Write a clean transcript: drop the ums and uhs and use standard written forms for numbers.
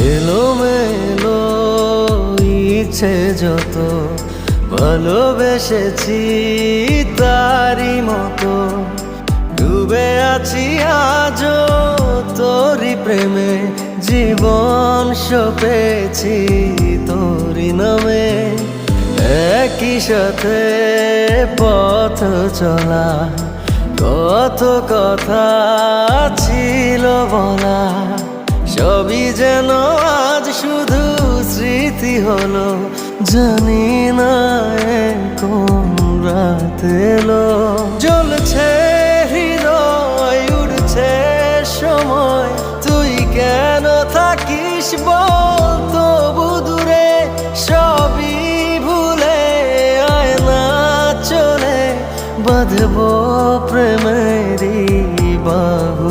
এলোমেলো ইচ্ছে যত ভালোবেসেছি তারই মতো ডুবে আছি আজও তোরই প্রেমে জীবন সপেছি তোরই নামে একই সাথে পথ চলা কত কথা ছিল বলা সবই যেন আজ শুধু স্মৃতি হলো জানি না কোন রাত এলো জ্বলছে হৃদয় উড়ছে সময় তুই কেন থাকিস বল তবু দূরে সবই ভুলে আয় না চলে বাঁধবো প্রেমেরই বাহু